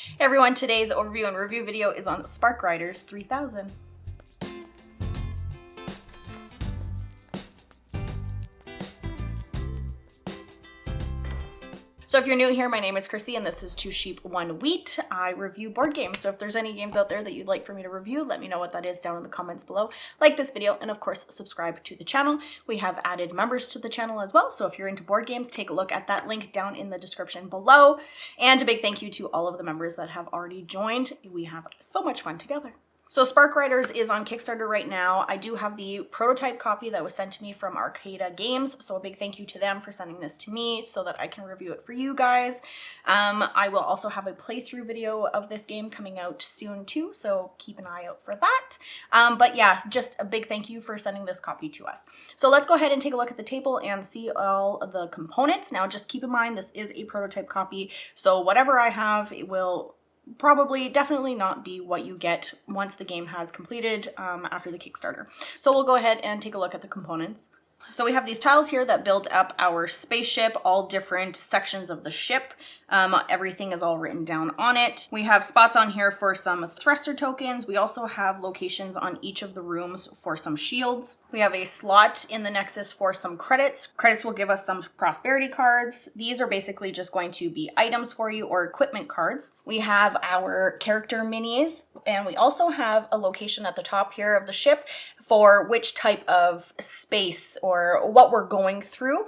Hey everyone, today's overview and review video is on Sparkriders 3000. So if you're new here, my name is Krissy and this is Two Sheep, One Wheat. I review board games, so if there's any games out there that you'd like for me to review, let me know what that is down in the comments below. Like this video, and of course, subscribe to the channel. We have added members to the channel as well, so if you're into board games, take a look at that link down in the description below. And a big thank you to all of the members that have already joined. We have so much fun together. So Sparkriders is on Kickstarter right now. I do have the prototype copy that was sent to me from Arkada Games, so a big thank you to them for sending this to me so that I can review it for you guys. I will also have a playthrough video of this game coming out soon too, so keep an eye out for that. But yeah, just a big thank you for sending this copy to us. So let's go ahead and take a look at the table and see all of the components. Now just keep in mind this is a prototype copy, so whatever I have, it will definitely not be what you get once the game has completed after the Kickstarter. So we'll go ahead and take a look at the components. So we have these tiles here that build up our spaceship, all different sections of the ship. Everything is all written down on it. We have spots on here for some thruster tokens. We also have locations on each of the rooms for some shields. We have a slot in the Nexus for some credits. Credits will give us some prosperity cards. These are basically just going to be items for you or equipment cards. We have our character minis, and we also have a location at the top here of the ship for which type of space or what we're going through.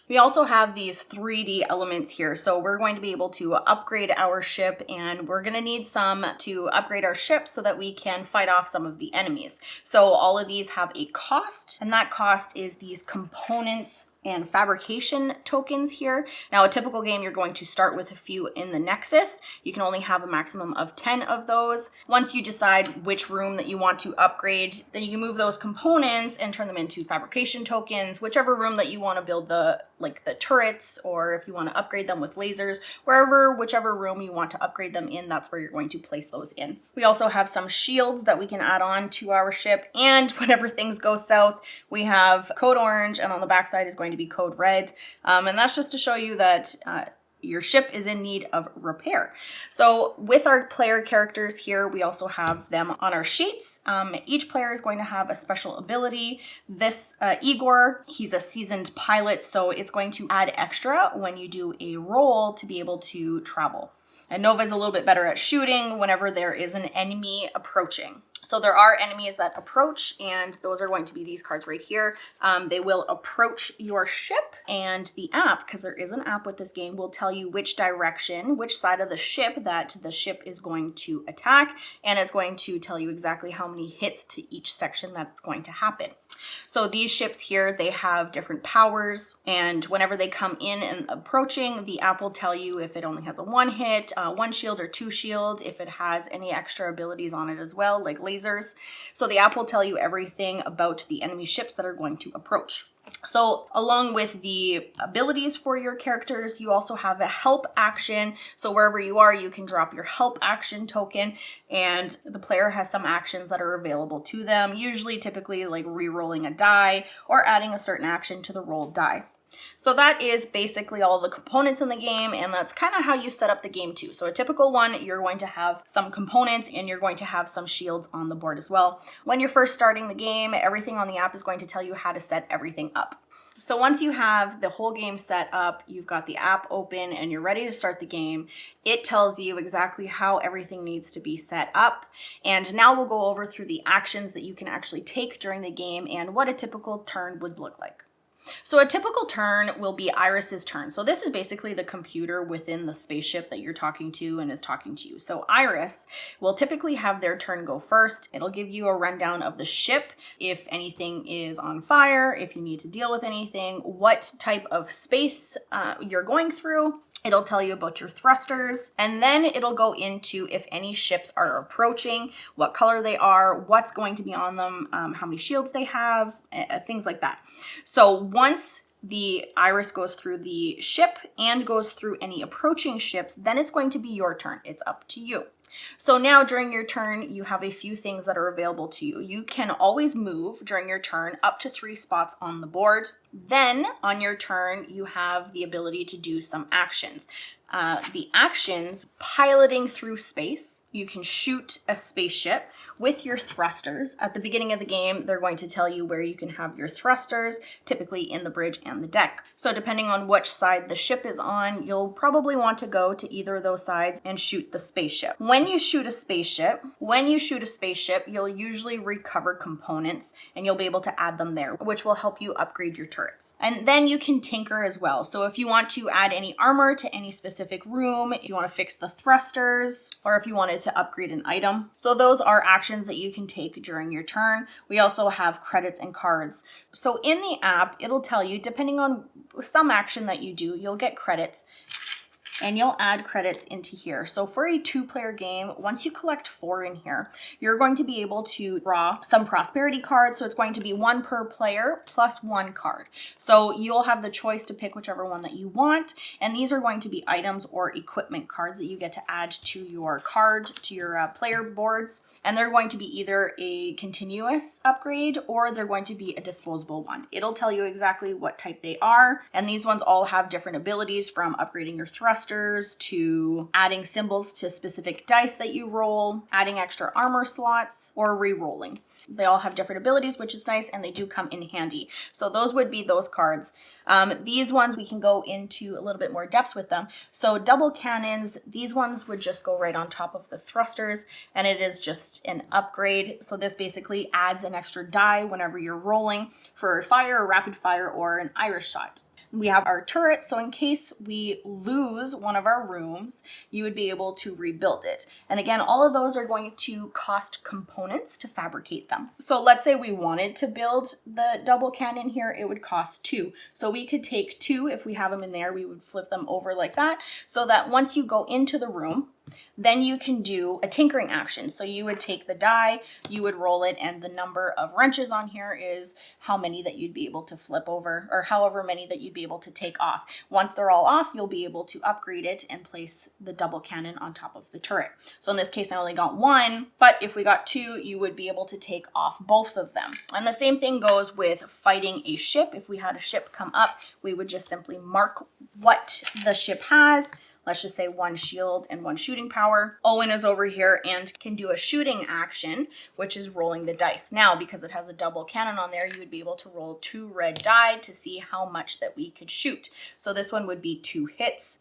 We also have these 3D elements here, so we're going to be able to upgrade our ship, and we're going to need some to upgrade our ship so that we can fight off some of the enemies. So all of these have a cost, and that cost is these components and fabrication tokens here. Now a typical game, you're going to start with a few in the Nexus. You can only have a maximum of 10 of those. Once you decide which room that you want to upgrade, then you can move those components and turn them into fabrication tokens, whichever room that you want to build the turrets, or if you want to upgrade them with lasers, whichever room you want to upgrade them in, that's where you're going to place those in. We also have some shields that we can add on to our ship, and whenever things go south, we have code orange, and on the backside is going to be code red, and that's just to show you that your ship is in need of repair. So with our player characters here, we also have them on our sheets. Each player is going to have a special ability. This 𝒔𝒑𝒊𝒂𝒏, he's a seasoned pilot, so it's going to add extra when you do a roll to be able to travel. And Nova is a little bit better at shooting whenever there is an enemy approaching. So there are enemies that approach, and those are going to be these cards right here. They will approach your ship, and the app, because there is an app with this game, will tell you which direction, which side of the ship that the ship is going to attack, and it's going to tell you exactly how many hits to each section that's going to happen. So these ships here, they have different powers, and whenever they come in and approaching, the app will tell you if it only has a 1 hit, 1 shield or 2 shield, if it has any extra abilities on it as well, like lasers. So the app will tell you everything about the enemy ships that are going to approach. So along with the abilities for your characters, you also have a help action. So wherever you are, you can drop your help action token, and the player has some actions that are available to them, usually typically like re-rolling a die or adding a certain action to the rolled die. So that is basically all the components in the game, and that's kind of how you set up the game too. So a typical one, you're going to have some components and you're going to have some shields on the board as well. When you're first starting the game, everything on the app is going to tell you how to set everything up. So once you have the whole game set up, you've got the app open and you're ready to start the game, it tells you exactly how everything needs to be set up. And now we'll go over through the actions that you can actually take during the game and what a typical turn would look like. So a typical turn will be Iris's turn. So this is basically the computer within the spaceship that you're talking to and is talking to you. So Iris will typically have their turn go first. It'll give you a rundown of the ship, if anything is on fire, if you need to deal with anything, what type of space you're going through. It'll tell you about your thrusters, and then it'll go into if any ships are approaching, what color they are, what's going to be on them, how many shields they have, things like that. So once the Iris goes through the ship and goes through any approaching ships, then it's going to be your turn. It's up to you. So now during your turn, you have a few things that are available to you. You can always move during your turn up to 3 spots on the board. Then on your turn, you have the ability to do some actions. the actions, piloting through space. You can shoot a spaceship with your thrusters. At the beginning of the game, they're going to tell you where you can have your thrusters, typically in the bridge and the deck. So depending on which side the ship is on, you'll probably want to go to either of those sides and shoot the spaceship. When you shoot a spaceship, you'll usually recover components and you'll be able to add them there, which will help you upgrade your turrets. And then you can tinker as well. So if you want to add any armor to any specific room, if you want to fix the thrusters, or if you wanted to upgrade an item. So those are actions that you can take during your turn. We also have credits and cards. So in the app, it'll tell you, depending on some action that you do, you'll get credits. And you'll add credits into here. So for a 2-player game, once you collect 4 in here, you're going to be able to draw some prosperity cards. So it's going to be 1 per player plus 1 card. So you'll have the choice to pick whichever one that you want. And these are going to be items or equipment cards that you get to add to your card, to your player boards. And they're going to be either a continuous upgrade or they're going to be a disposable one. It'll tell you exactly what type they are. And these ones all have different abilities, from upgrading your thrusters to adding symbols to specific dice that you roll, adding extra armor slots, or re-rolling. They all have different abilities, which is nice, and they do come in handy. So those would be those cards. These ones, we can go into a little bit more depth with them. So double cannons, these ones would just go right on top of the thrusters, and it is just an upgrade. So this basically adds an extra die whenever you're rolling for fire, or rapid fire, or an Irish shot. We have our turret, so in case we lose one of our rooms, you would be able to rebuild it. And again, all of those are going to cost components to fabricate them. So let's say we wanted to build the double cannon here, it would cost 2. So we could take 2, if we have them in there, we would flip them over like that, so that once you go into the room, then you can do a tinkering action. So you would take the die, you would roll it, and the number of wrenches on here is how many that you'd be able to flip over, or however many that you'd be able to take off. Once they're all off, you'll be able to upgrade it and place the double cannon on top of the turret. So in this case, I only got 1, but if we got 2, you would be able to take off both of them. And the same thing goes with fighting a ship. If we had a ship come up, we would just simply mark what the ship has. Let's just say 1 shield and 1 shooting power. Owen is over here and can do a shooting action, which is rolling the dice. Now, because it has a double cannon on there, you would be able to roll 2 red die to see how much that we could shoot. So this one would be 2 hits.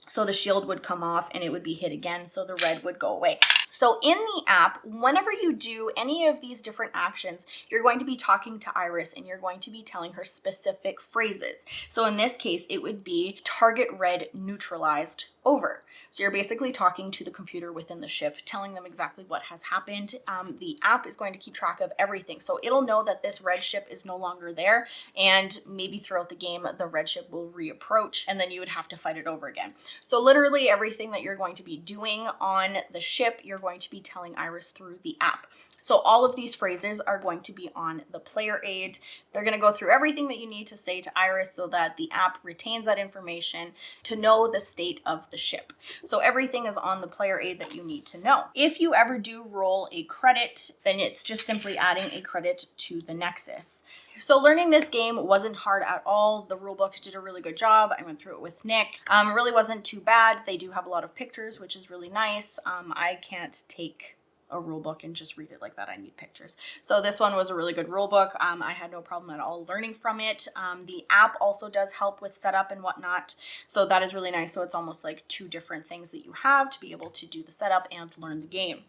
So the shield would come off and it would be hit again, so the red would go away. So in the app, whenever you do any of these different actions, you're going to be talking to Iris and you're going to be telling her specific phrases. So in this case, it would be target red neutralized over. So you're basically talking to the computer within the ship, telling them exactly what has happened. The app is going to keep track of everything. So it'll know that this red ship is no longer there, and maybe throughout the game, the red ship will reapproach and then you would have to fight it over again. So literally everything that you're going to be doing on the ship, you're going to be telling Iris through the app. So all of these phrases are going to be on the player aid. They're going to go through everything that you need to say to Iris so that the app retains that information to know the state of the ship. So everything is on the player aid that you need to know. If you ever do roll a credit, then it's just simply adding a credit to the Nexus. So learning this game wasn't hard at all. The rulebook did a really good job. I went through it with Nick. It really wasn't too bad. They do have a lot of pictures, which is really nice. I can't take a rule book and just read it like that. I need pictures. So this one was a really good rule book. I had no problem at all learning from it. The app also does help with setup and whatnot. So that is really nice. So it's almost like 2 different things that you have to be able to do the setup and learn the game.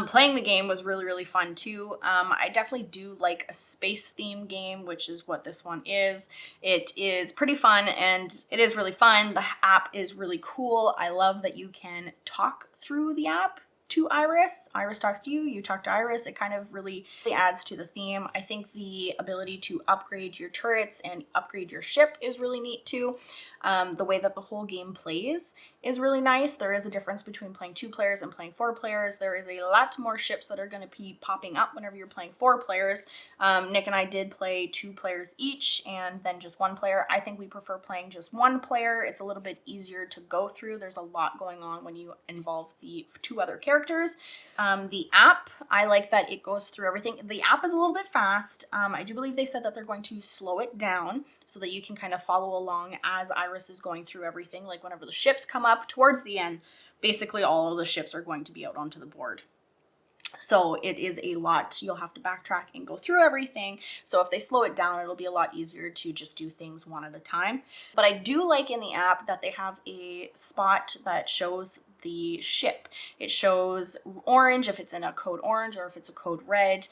Playing the game was really, really fun too. I definitely do like a space theme game, which is what this one is. It is pretty fun and it is really fun. The app is really cool. I love that you can talk through the app to Iris. Iris talks to you, you talk to Iris. It kind of really adds to the theme. I think the ability to upgrade your turrets and upgrade your ship is really neat too. The way that the whole game plays is really nice. There is a difference between playing 2 players and playing 4 players. There is a lot more ships that are going to be popping up whenever you're playing 4 players. Nick and I did play 2 players each and then just 1 player. I think we prefer playing just 1 player. It's a little bit easier to go through. There's a lot going on when you involve the 2 other characters. characters. The app, I like that it goes through everything. The app is a little bit fast. I do believe they said that they're going to slow it down so that you can kind of follow along as Iris is going through everything. Like whenever the ships come up towards the end, basically all of the ships are going to be out onto the board. So it is a lot. You'll have to backtrack and go through everything. So if they slow it down, it'll be a lot easier to just do things one at a time. But I do like in the app that they have a spot that shows the ship. It shows orange if it's in a code orange or if it's a code red.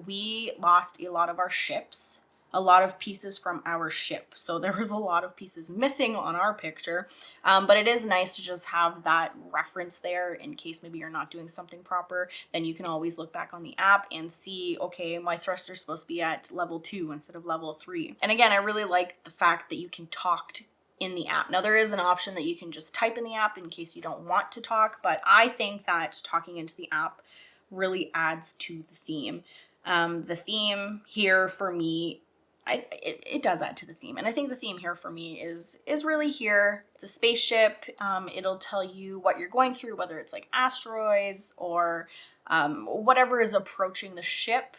We lost a lot of our ships, a lot of pieces from our ship. So there was a lot of pieces missing on our picture, but it is nice to just have that reference there in case maybe you're not doing something proper. Then you can always look back on the app and see, okay, my thruster's supposed to be at level 2 instead of level 3. And again, I really like the fact that you can talk in the app. Now there is an option that you can just type in the app in case you don't want to talk, but I think that talking into the app really adds to the theme. The theme here for me, it does add to the theme, and I think the theme here for me is really here. It's a spaceship. It'll tell you what you're going through, whether it's like asteroids or whatever is approaching the ship.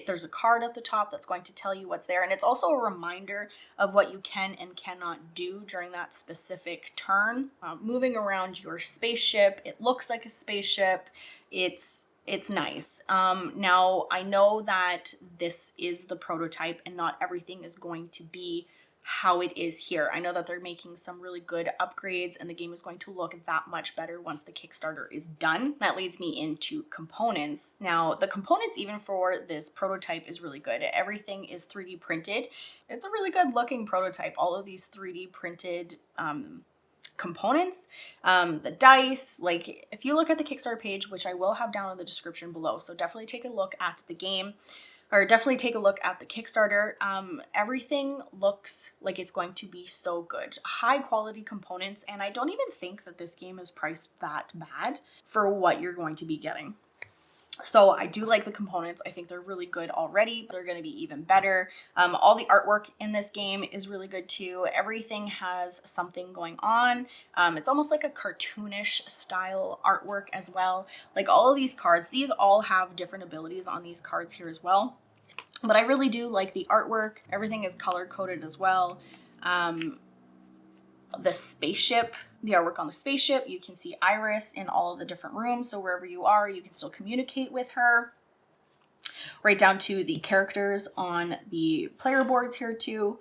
There's a card at the top that's going to tell you what's there, and it's also a reminder of what you can and cannot do during that specific turn. Moving around your spaceship, it looks like a spaceship. It's nice. Now, I know that this is the prototype and not everything is going to be how it is here. I know that they're making some really good upgrades and the game is going to look that much better once the Kickstarter is done. That leads me into components. Now, the components even for this prototype is really good. Everything is 3D printed. It's a really good looking prototype. All of these 3D printed components, the dice, like if you look at the Kickstarter page, which I will have down in the description below, so definitely take a look at the game, or definitely take a look at the Kickstarter. Everything looks like it's going to be so good. High quality components, and I don't even think that this game is priced that bad for what you're going to be getting. So I do like the components. I think they're really good already. They're going to be even better. All the artwork in this game is really good too. Everything has something going on. It's almost like a cartoonish style artwork as well. Like all of these cards, these all have different abilities on these cards here as well. But I really do like the artwork. Everything is color coded as well. The spaceship, the artwork on the spaceship, you can see Iris in all of the different rooms, so wherever you are, you can still communicate with her. Right down to the characters on the player boards here too.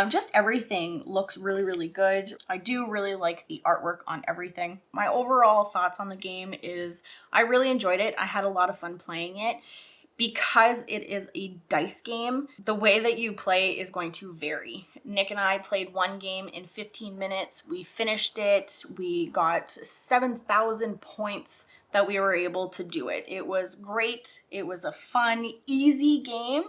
Just everything looks really, really good. I do really like the artwork on everything. My overall thoughts on the game is I really enjoyed it. I had a lot of fun playing it. Because it is a dice game, the way that you play is going to vary. Nick and I played one game in 15 minutes. We finished it. We got 7,000 points that we were able to do it. It was great. It was a fun, easy game.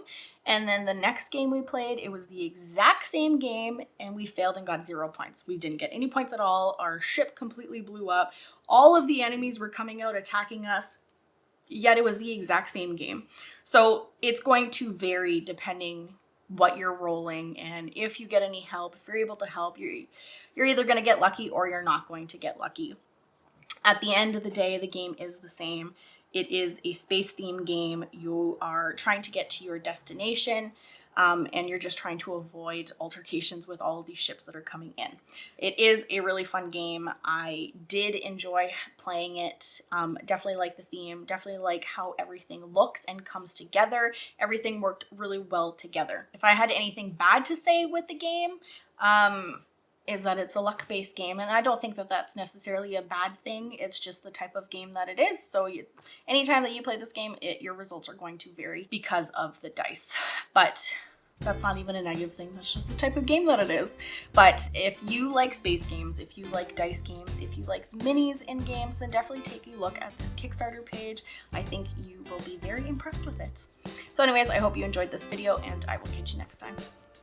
And then the next game we played, it was the exact same game and we failed and got 0 points. We didn't get any points at all. Our ship completely blew up. All of the enemies were coming out attacking us. Yet it was the exact same game. So it's going to vary depending what you're rolling and if you get any help. If you're able to help, you're either going to get lucky or you're not going to get lucky. At the end of the day, the game is the same. It is a space themed game. You are trying to get to your destination. And you're just trying to avoid altercations with all of these ships that are coming in. It is a really fun game. I did enjoy playing it. Definitely like the theme. Definitely like how everything looks and comes together. Everything worked really well together. If I had anything bad to say with the game, is that it's a luck-based game, and I don't think that that's necessarily a bad thing. It's just the type of game that it is. So anytime that you play this game, your results are going to vary because of the dice. But that's not even a negative thing. That's just the type of game that it is. But if you like space games, if you like dice games, if you like minis in games, then definitely take a look at this Kickstarter page. I think you will be very impressed with it. So anyways, I hope you enjoyed this video, and I will catch you next time.